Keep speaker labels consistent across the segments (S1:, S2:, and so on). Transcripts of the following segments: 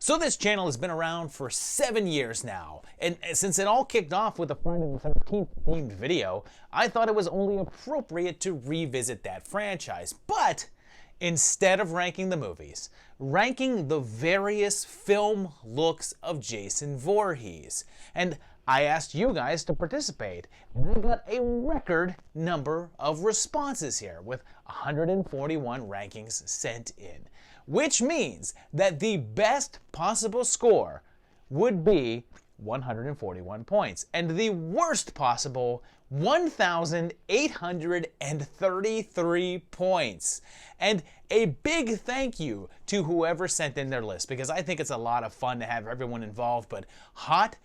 S1: So this channel has been around for 7 years now, and since it all kicked off with a Friday the 13th themed video, I thought it was only appropriate to revisit that franchise. But instead of ranking the movies, ranking the various film looks of Jason Voorhees. And I asked you guys to participate, and I got a record number of responses here with 141 rankings sent in, which means that the best possible score would be 141 points, and the worst possible 1,833 points. And a big thank you to whoever sent in their list, because I think it's a lot of fun to have everyone involved, but hot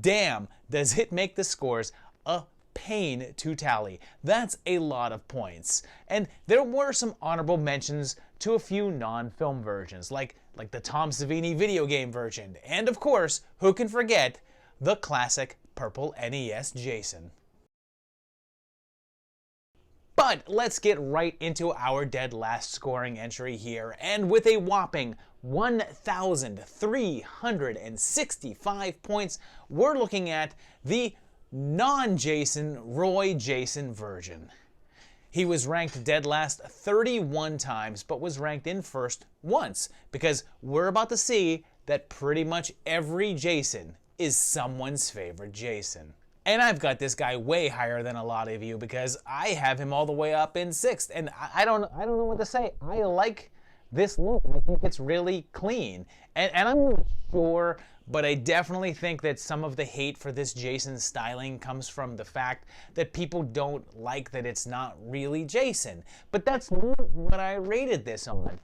S1: damn does it make the scores a pain to tally. That's a lot of points. And there were some honorable mentions to a few non-film versions, like the Tom Savini video game version, and of course, who can forget the classic purple NES Jason. But let's get right into our dead last scoring entry here, and with a whopping 1,365 points, we're looking at the non-Jason Roy Jason version. He was ranked dead last 31 times, but was ranked in first once, because we're about to see that pretty much every Jason is someone's favorite Jason. And I've got this guy way higher than a lot of you because I have him all the way up in 6th, and I don't know what to say. I like this look. I think it's really clean, and I'm not sure, but I definitely think that some of the hate for this Jason styling comes from the fact that people don't like that it's not really Jason. But that's not what I rated this on.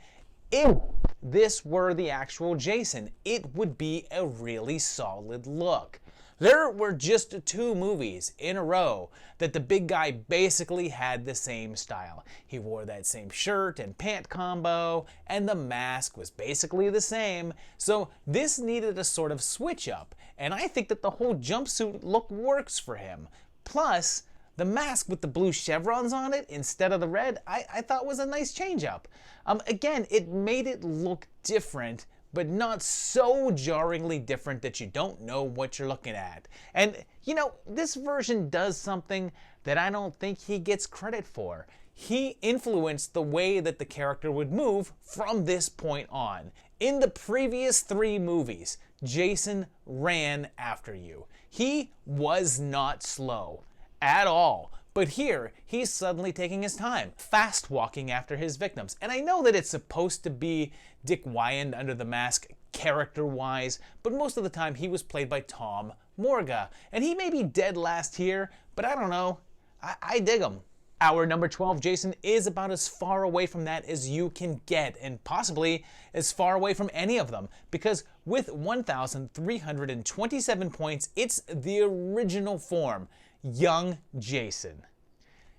S1: If this were the actual Jason, it would be a really solid look. There were just 2 movies in a row that the big guy basically had the same style. He wore that same shirt and pant combo, and the mask was basically the same, so this needed a sort of switch up, and I think that the whole jumpsuit look works for him. Plus, the mask with the blue chevrons on it instead of the red, I thought was a nice change up. Again, it made it look different, but not so jarringly different that you don't know what you're looking at. And, you know, this version does something that I don't think he gets credit for. He influenced the way that the character would move from this point on. In the previous 3 movies, Jason ran after you. He was not slow at all. But here, he's suddenly taking his time, fast walking after his victims. And I know that it's supposed to be Dick Wyand under the mask character-wise, but most of the time he was played by Tom Morga. And he may be dead last here, but I don't know. I dig him. Our number 12 Jason is about as far away from that as you can get, and possibly as far away from any of them, because with 1,327 points, it's the original form. Young Jason.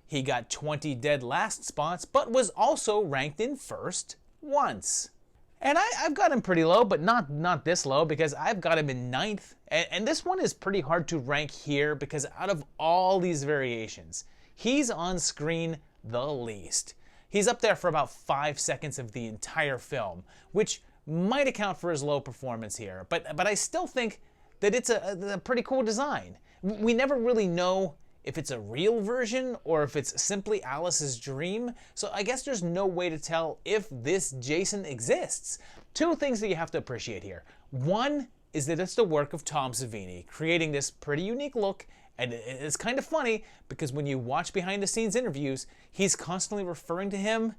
S1: He got 20 dead last spots, but was also ranked in first once. And I've got him pretty low, but not this low, because I've got him in 9th. And this one is pretty hard to rank here, because out of all these variations, he's on screen the least. He's up there for about 5 seconds of the entire film, which might account for his low performance here. But I still think that it's a pretty cool design. We never really know if it's a real version or if it's simply Alice's dream, so I guess there's no way to tell if this Jason exists. 2 things that you have to appreciate here. One is that it's the work of Tom Savini, creating this pretty unique look, and it's kind of funny because when you watch behind the scenes interviews, he's constantly referring to him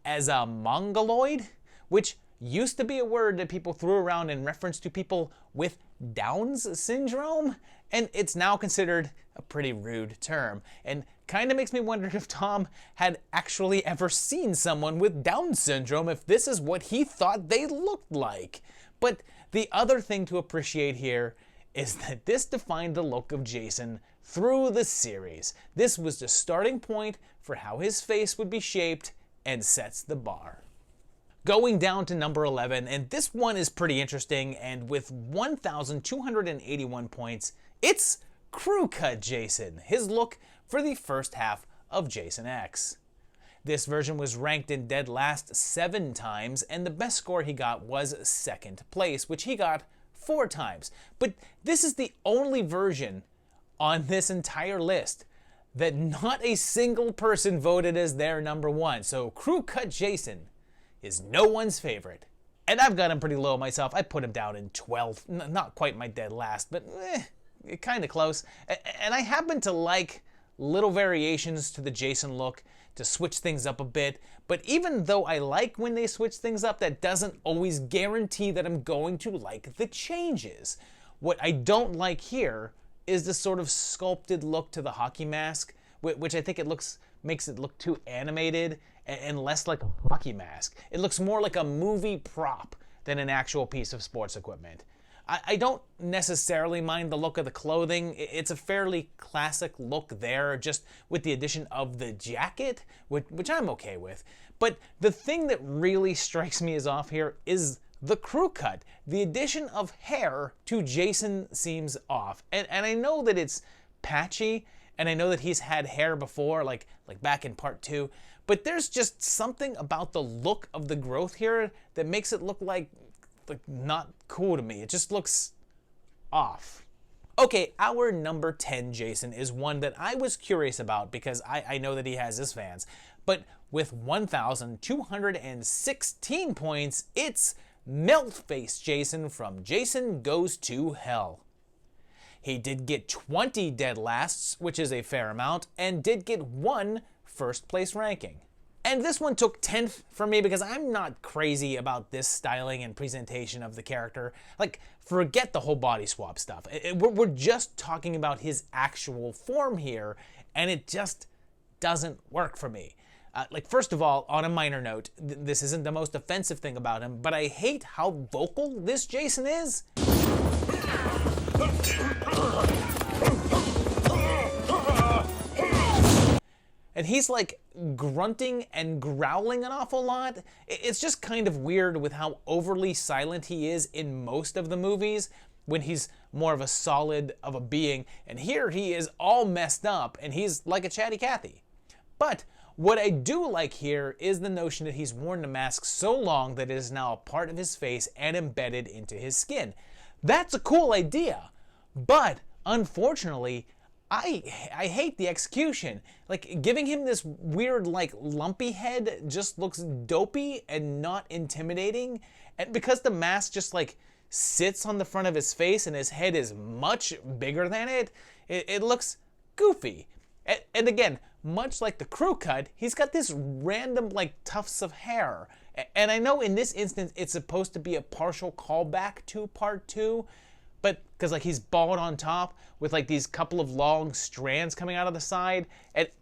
S1: as a mongoloid, which used to be a word that people threw around in reference to people with Down's syndrome, and it's now considered a pretty rude term, and kind of makes me wonder if Tom had actually ever seen someone with Down syndrome, if this is what he thought they looked like. But the other thing to appreciate here is that this defined the look of Jason through the series. This was the starting point for how his face would be shaped and sets the bar. Going down to number 11, and this one is pretty interesting, and with 1,281 points, it's Crew Cut Jason, his look for the first half of Jason X. This version was ranked in dead last 7 times, and the best score he got was 2nd place, which he got 4 times. But this is the only version on this entire list that not a single person voted as their number 1. So Crew Cut Jason is no one's favorite. And I've got him pretty low myself. I put him down in 12th. Not quite my dead last, but kind of close. And I happen to like little variations to the Jason look to switch things up a bit. But even though I like when they switch things up, that doesn't always guarantee that I'm going to like the changes. What I don't like here is the sort of sculpted look to the hockey mask, which I think makes it look too animated and less like a hockey mask. It looks more like a movie prop than an actual piece of sports equipment. I don't necessarily mind the look of the clothing. It's a fairly classic look there, just with the addition of the jacket, which I'm okay with. But the thing that really strikes me as off here is the crew cut. The addition of hair to Jason seems off. And I know that it's patchy, and I know that he's had hair before, like back in part 2, but there's just something about the look of the growth here that makes it look like not cool to me. It just looks off. Okay, our number 10 Jason is one that I was curious about because I know that he has his fans. But with 1,216 points, it's Melt-Face Jason from Jason Goes to Hell. He did get 20 dead lasts, which is a fair amount, and did get 1 first place ranking. And this one took 10th for me because I'm not crazy about this styling and presentation of the character. Like, forget the whole body swap stuff. We're just talking about his actual form here, and it just doesn't work for me. First of all, on a minor note, this isn't the most offensive thing about him, but I hate how vocal this Jason is. And he's like grunting and growling an awful lot. It's just kind of weird with how overly silent he is in most of the movies when he's more of a solid of a being. And here he is all messed up and he's like a chatty Cathy. But what I do like here is the notion that he's worn the mask so long that it is now a part of his face and embedded into his skin. That's a cool idea, but unfortunately, I hate the execution. Like, giving him this weird, lumpy head just looks dopey and not intimidating. And because the mask just, sits on the front of his face and his head is much bigger than it looks goofy. And again, much like the crew cut, he's got this random, tufts of hair. And I know in this instance, it's supposed to be a partial callback to part 2, but because he's bald on top with these couple of long strands coming out of the side,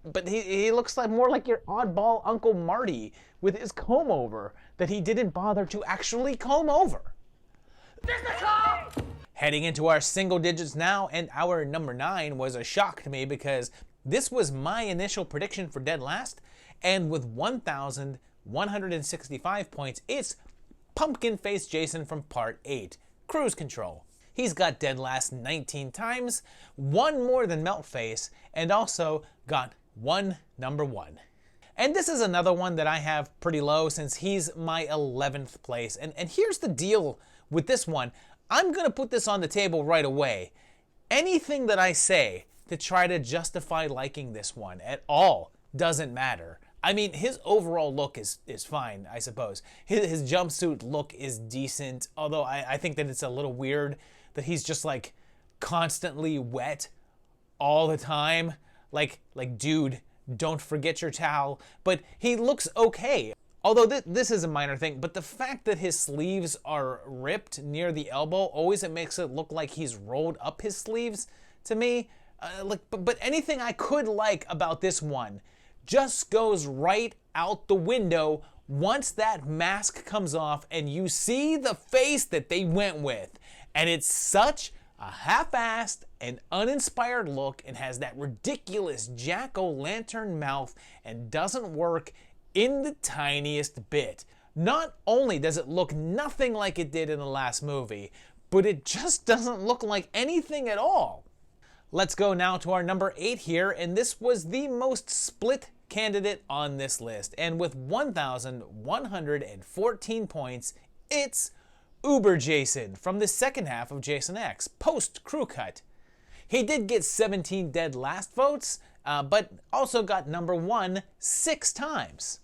S1: but he looks more like your oddball Uncle Marty with his comb over that he didn't bother to actually comb over. Heading into our single digits now, and our number 9 was a shock to me because this was my initial prediction for dead last, and with 1,165 points, it's Pumpkin Face Jason from part 8, Cruise Control. He's got dead last 19 times, 1 more than Melt-Face, and also got 1 number 1. And this is another one that I have pretty low since he's my 11th place. And here's the deal with this one. I'm going to put this on the table right away. Anything that I say to try to justify liking this one at all doesn't matter. I mean, his overall look is fine, I suppose. His jumpsuit look is decent, although I think that it's a little weird that he's just constantly wet all the time. Like dude, don't forget your towel. But he looks okay. Although this is a minor thing, but the fact that his sleeves are ripped near the elbow, always it makes it look like he's rolled up his sleeves to me. But anything I could like about this one just goes right out the window once that mask comes off and you see the face that they went with. And it's such a half-assed and uninspired look and has that ridiculous jack-o'-lantern mouth and doesn't work in the tiniest bit. Not only does it look nothing like it did in the last movie, but it just doesn't look like anything at all. Let's go now to our number 8 here, and this was the most split candidate on this list, and with 1,114 points, it's Uber Jason from the second half of Jason X, post-crew cut. He did get 17 dead last votes, but also got number 1 6 times.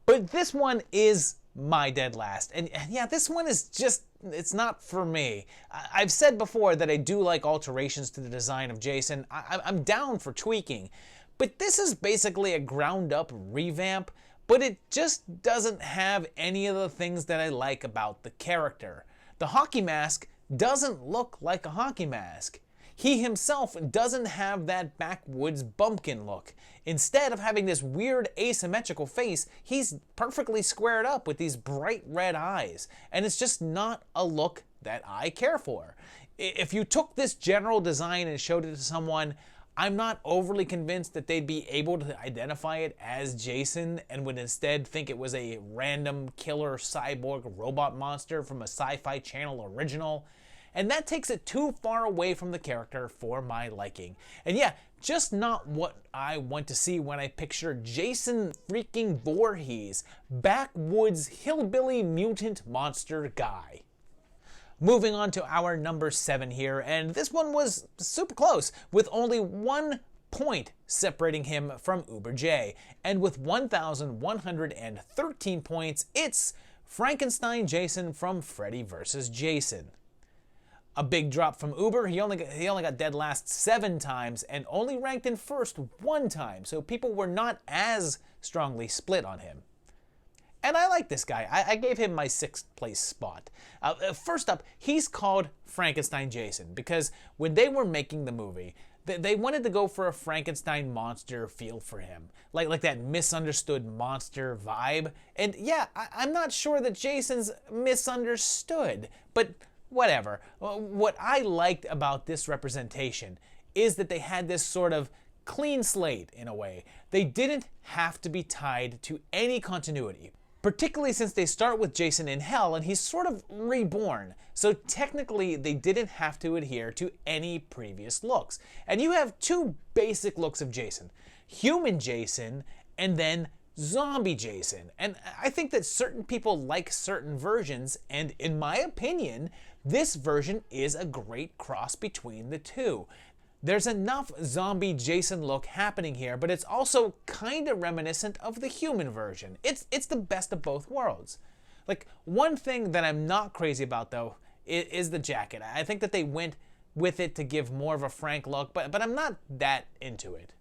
S1: But this one is my dead last, and yeah, this one is just, it's not for me. I've said before that I do like alterations to the design of Jason. I'm down for tweaking, but this is basically a ground-up revamp, but it just doesn't have any of the things that I like about the character. The hockey mask doesn't look like a hockey mask. He himself doesn't have that backwoods bumpkin look. Instead of having this weird asymmetrical face, he's perfectly squared up with these bright red eyes, and it's just not a look that I care for. If you took this general design and showed it to someone, I'm not overly convinced that they'd be able to identify it as Jason and would instead think it was a random killer cyborg robot monster from a Sci-Fi Channel original. And that takes it too far away from the character for my liking. And yeah, just not what I want to see when I picture Jason freaking Voorhees, backwoods hillbilly mutant monster guy. Moving on to our number 7 here, and this one was super close, with only 1 point separating him from Uber J. And with 1,113 points, it's Frankenstein Jason from Freddy vs. Jason. A big drop from Uber. He only got dead last 7 times and only ranked in first 1 time, so people were not as strongly split on him. And I like this guy. I gave him my 6th place spot. First up, he's called Frankenstein Jason because when they were making the movie, they wanted to go for a Frankenstein monster feel for him, like that misunderstood monster vibe. And yeah, I'm not sure that Jason's misunderstood, but whatever. What I liked about this representation is that they had this sort of clean slate in a way. They didn't have to be tied to any continuity, particularly since they start with Jason in hell and he's sort of reborn. So technically they didn't have to adhere to any previous looks. And you have 2 basic looks of Jason: human Jason and then zombie Jason. And I think that certain people like certain versions, and in my opinion, this version is a great cross between the 2. There's enough zombie Jason look happening here, but it's also kind of reminiscent of the human version. It's the best of both worlds. Like, one thing that I'm not crazy about though is the jacket. I think that they went with it to give more of a frank look, but I'm not that into it.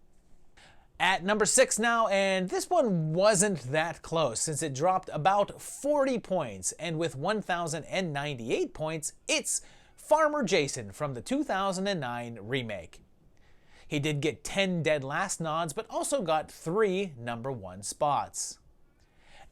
S1: At number 6 now, and this one wasn't that close since it dropped about 40 points, and with 1,098 points, it's Farmer Jason from the 2009 remake. He did get 10 dead last nods, but also got 3 number 1 spots.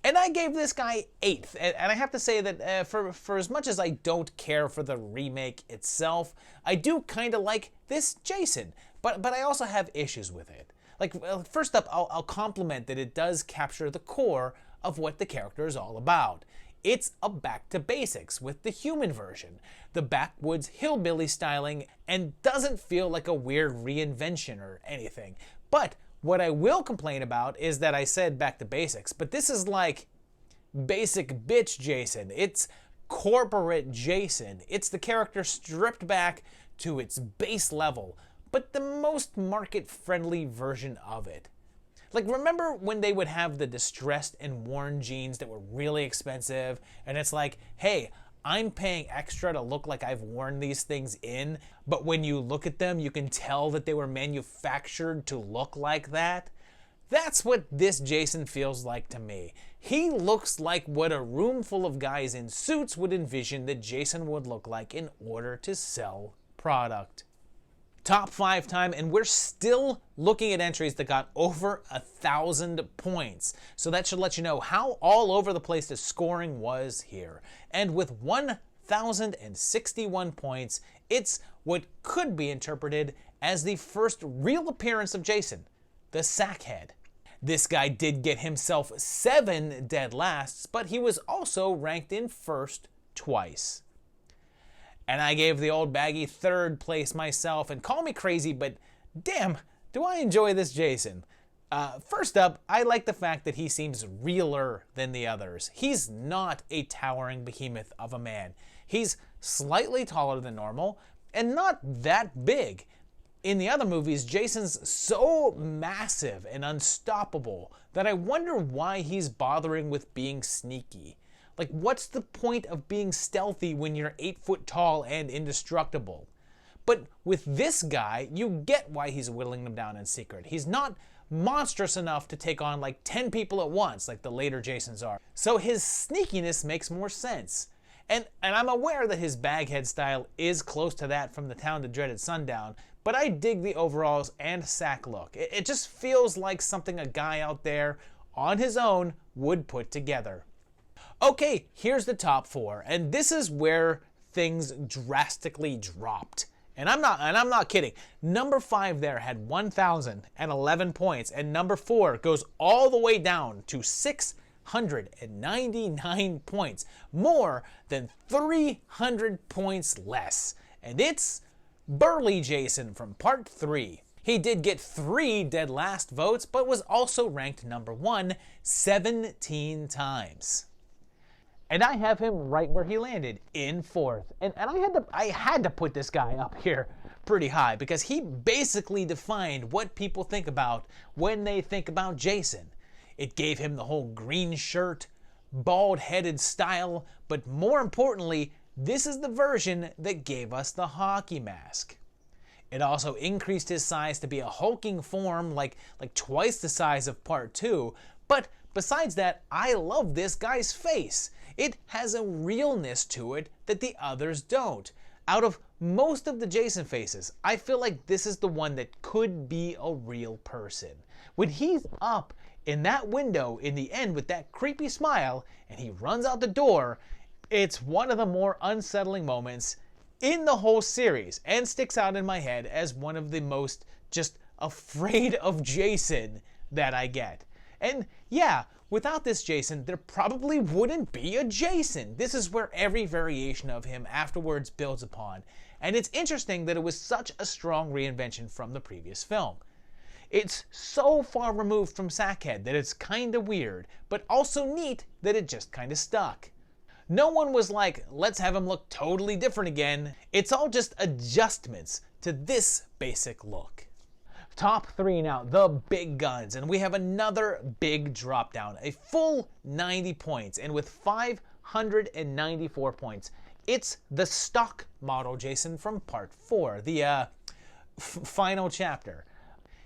S1: And I gave this guy 8th, and I have to say that for as much as I don't care for the remake itself, I do kind of like this Jason, but I also have issues with it. Like, first up, I'll compliment that it does capture the core of what the character is all about. It's a back to basics with the human version, the backwoods hillbilly styling, and doesn't feel like a weird reinvention or anything. But what I will complain about is that I said back to basics, but this is like basic bitch Jason. It's corporate Jason. It's the character stripped back to its base level, but the most market-friendly version of it. Like, remember when they would have the distressed and worn jeans that were really expensive, and it's like, hey, I'm paying extra to look like I've worn these things in, but when you look at them, you can tell that they were manufactured to look like that? That's what this Jason feels like to me. He looks like what a room full of guys in suits would envision that Jason would look like in order to sell product. Top 5 time, and we're still looking at entries that got over 1,000 points. So that should let you know how all over the place the scoring was here. And with 1,061 points, it's what could be interpreted as the first real appearance of Jason, the Sackhead. This guy did get himself 7 dead lasts, but he was also ranked in first twice. And I gave the old baggy 3rd place myself, and call me crazy, but damn, do I enjoy this Jason. First up, I like the fact that he seems realer than the others. He's not a towering behemoth of a man. He's slightly taller than normal and not that big. In the other movies, Jason's so massive and unstoppable that I wonder why he's bothering with being sneaky. Like, what's the point of being stealthy when you're 8 foot tall and indestructible? But with this guy, you get why he's whittling them down in secret. He's not monstrous enough to take on like 10 people at once like the later Jasons are. So his sneakiness makes more sense. And I'm aware that his baghead style is close to that from The Town That Dreaded Sundown, but I dig the overalls and sack look. It just feels like something a guy out there on his own would put together. Okay, here's the top 4, and this is where things drastically dropped. And I'm not kidding. Number 5 there had 1,011 points, and number 4 goes all the way down to 699 points, more than 300 points less. And it's Burly Jason from Part 3. He did get 3 dead last votes, but was also ranked number 1 17 times. And I have him right where he landed, in 4th. And I had to put this guy up here pretty high because he basically defined what people think about when they think about Jason. It gave him the whole green shirt, bald-headed style, but more importantly, this is the version that gave us the hockey mask. It also increased his size to be a hulking form, like twice the size of Part 2, but besides that, I love this guy's face. It has a realness to it that the others don't. Out of most of the Jason faces, I feel like this is the one that could be a real person. When he's up in that window in the end with that creepy smile and he runs out the door, it's one of the more unsettling moments in the whole series and sticks out in my head as one of the most just afraid of Jason that I get. And yeah, without this Jason, there probably wouldn't be a Jason. This is where every variation of him afterwards builds upon. And it's interesting that it was such a strong reinvention from the previous film. It's so far removed from Sackhead that it's kinda weird, but also neat that it just kinda stuck. No one was like, let's have him look totally different again. It's all just adjustments to this basic look. Top 3 now, the big guns, and we have another big drop down, a full 90 points, and with 594 points, it's the stock model Jason from Part 4, the final chapter.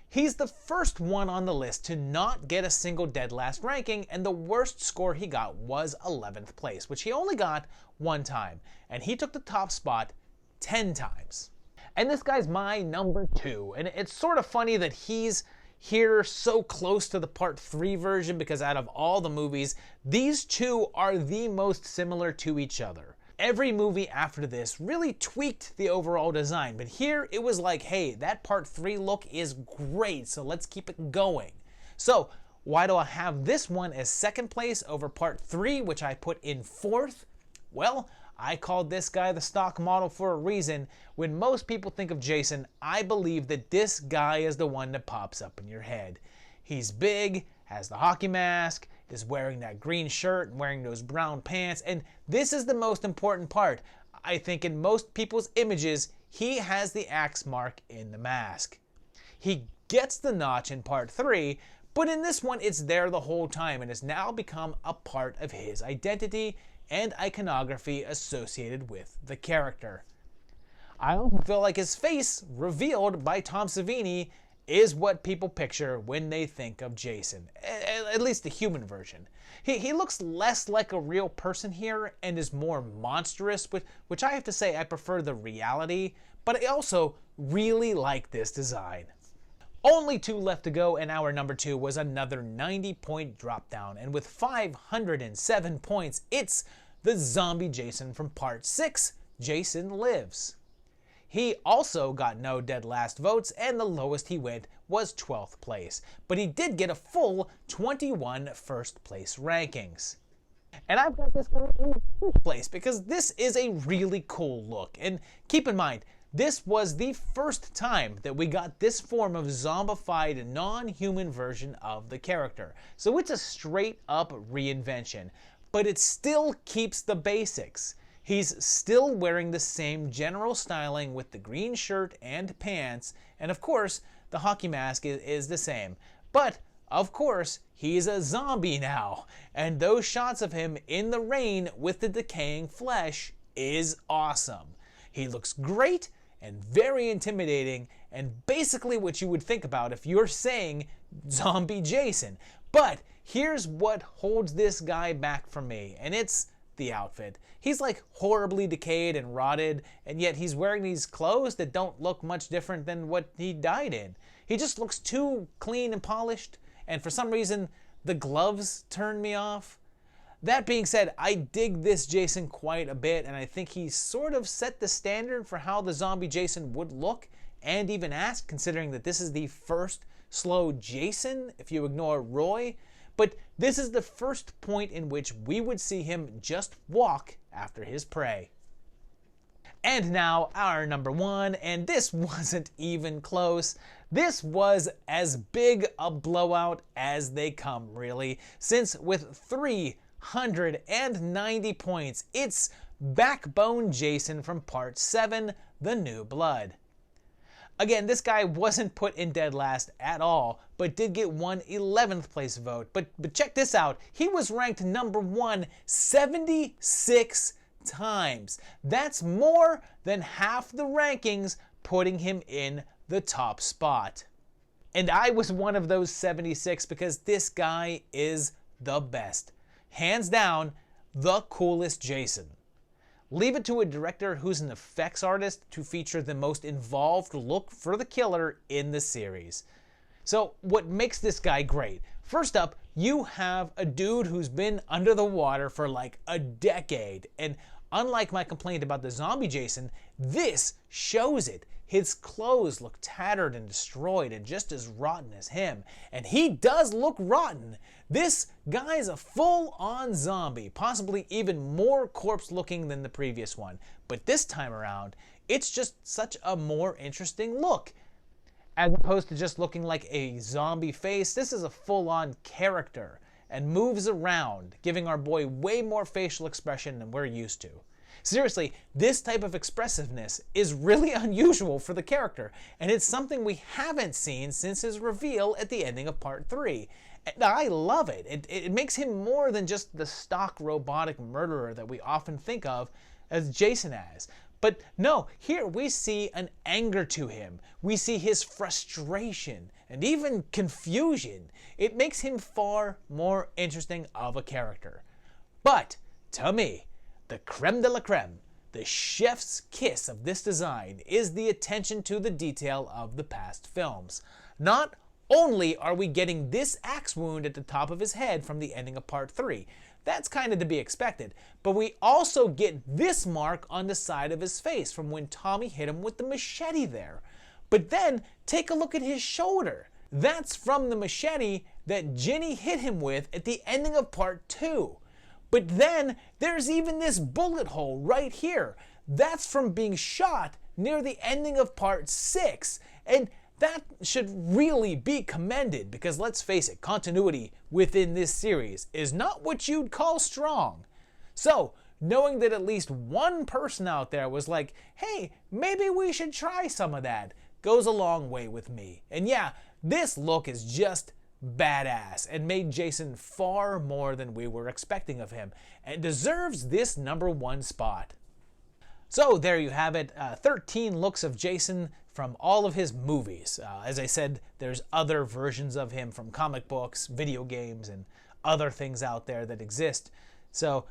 S1: He's the first one on the list to not get a single dead last ranking, and the worst score he got was 11th place, which he only got 1 time, and he took the top spot 10 times. And this guy's my number 2, and it's sort of funny that he's here so close to the Part 3 version because out of all the movies, these two are the most similar to each other. Every movie after this really tweaked the overall design, but here it was like, hey, that Part 3 look is great, so let's keep it going. So why do I have this one as 2nd place over Part 3, which I put in 4th? Well, I called this guy the stock model for a reason. When most people think of Jason, I believe that this guy is the one that pops up in your head. He's big, has the hockey mask, is wearing that green shirt and wearing those brown pants, and this is the most important part. I think in most people's images, he has the axe mark in the mask. He gets the notch in Part 3, but in this one it's there the whole time and has now become a part of his identity and iconography associated with the character. I also feel like his face, revealed by Tom Savini, is what people picture when they think of Jason, at least the human version. He looks less like a real person here and is more monstrous, which I have to say I prefer the reality, but I also really like this design. Only 2 left to go, and our number 2 was another 90-point drop down, and with 507 points, it's the zombie Jason from Part 6, Jason Lives. He also got no dead last votes, and the lowest he went was 12th place, but he did get a full 21 first place rankings. And I've got this guy in 1st place because this is a really cool look, and keep in mind, This was the first time that we got this form of zombified non-human version of the character. So it's a straight up reinvention, but it still keeps the basics. He's still wearing the same general styling with the green shirt and pants, and of course, the hockey mask is the same. But, of course, he's a zombie now, and those shots of him in the rain with the decaying flesh is awesome. He looks great and very intimidating, and basically what you would think about if you're saying Zombie Jason. But here's what holds this guy back for me, and it's the outfit. He's like horribly decayed and rotted, and yet he's wearing these clothes that don't look much different than what he died in. He just looks too clean and polished, and for some reason the gloves turn me off. That being said, I dig this Jason quite a bit, and I think he sort of set the standard for how the zombie Jason would look and even act, considering that this is the first slow Jason, if you ignore Roy. But this is the first point in which we would see him just walk after his prey. And now our number one, and this wasn't even close. This was as big a blowout as they come, really, since with 390 points, it's Backbone Jason from Part 7, The New Blood. Again, this guy wasn't put in dead last at all, but did get one 11th place vote. But check this out. He was ranked number 1 76 times. That's more than half the rankings, putting him in the top spot. And I was one of those 76 because this guy is the best. Hands down, the coolest Jason. Leave it to a director who's an effects artist to feature the most involved look for the killer in the series. So what makes this guy great? First up, you have a dude who's been under the water for like a decade, and unlike my complaint about the zombie Jason, this shows it. His clothes look tattered and destroyed and just as rotten as him. And he does look rotten. This guy's a full-on zombie, possibly even more corpse-looking than the previous one. But this time around, it's just such a more interesting look. As opposed to just looking like a zombie face, this is a full-on character and moves around, giving our boy way more facial expression than we're used to. Seriously, this type of expressiveness is really unusual for the character, and it's something we haven't seen since his reveal at the ending of Part 3. And I love it. It makes him more than just the stock robotic murderer that we often think of as Jason as. But no, here we see an anger to him. We see his frustration and even confusion. It makes him far more interesting of a character. But, to me, the creme de la creme, the chef's kiss of this design, is the attention to the detail of the past films. Not only are we getting this axe wound at the top of his head from the ending of Part 3, that's kind of to be expected, but we also get this mark on the side of his face from when Tommy hit him with the machete there. But then, take a look at his shoulder. That's from the machete that Ginny hit him with at the ending of Part 2. But then, there's even this bullet hole right here. That's from being shot near the ending of Part 6. And that should really be commended because let's face it, continuity within this series is not what you'd call strong. So, knowing that at least one person out there was like, hey, maybe we should try some of that, goes a long way with me. And yeah, this look is just badass and made Jason far more than we were expecting of him and deserves this number 1 spot. So there you have it, 13 looks of Jason from all of his movies. As I said, there's other versions of him from comic books, video games, and other things out there that exist. So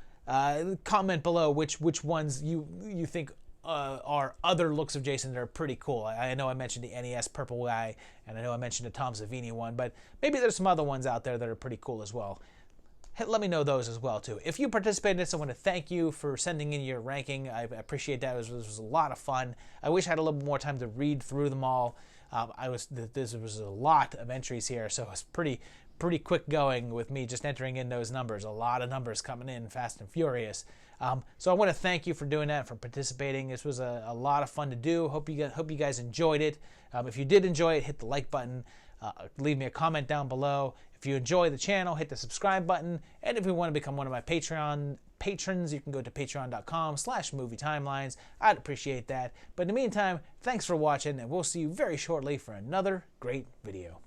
S1: comment below which ones you think are other looks of Jason that are pretty cool. I know I mentioned the NES purple guy, and I know I mentioned a Tom Savini one, but maybe there's some other ones out there that are pretty cool as well. Let me know those as well, too. If you participated in this, I want to thank you for sending in your ranking. I appreciate that. This was a lot of fun. I wish I had a little more time to read through them all. This was a lot of entries here, so it's pretty pretty quick going with me just entering in those numbers. A lot of numbers coming in fast and furious. So I want to thank you for doing that, for participating. This was a lot of fun to do. Hope you guys enjoyed it. If you did enjoy it, hit the like button. Leave me a comment down below. If you enjoy the channel, hit the subscribe button. And if you want to become one of my Patreon patrons, you can go to patreon.com/movietimelines. I'd appreciate that. But in the meantime, thanks for watching, and we'll see you very shortly for another great video.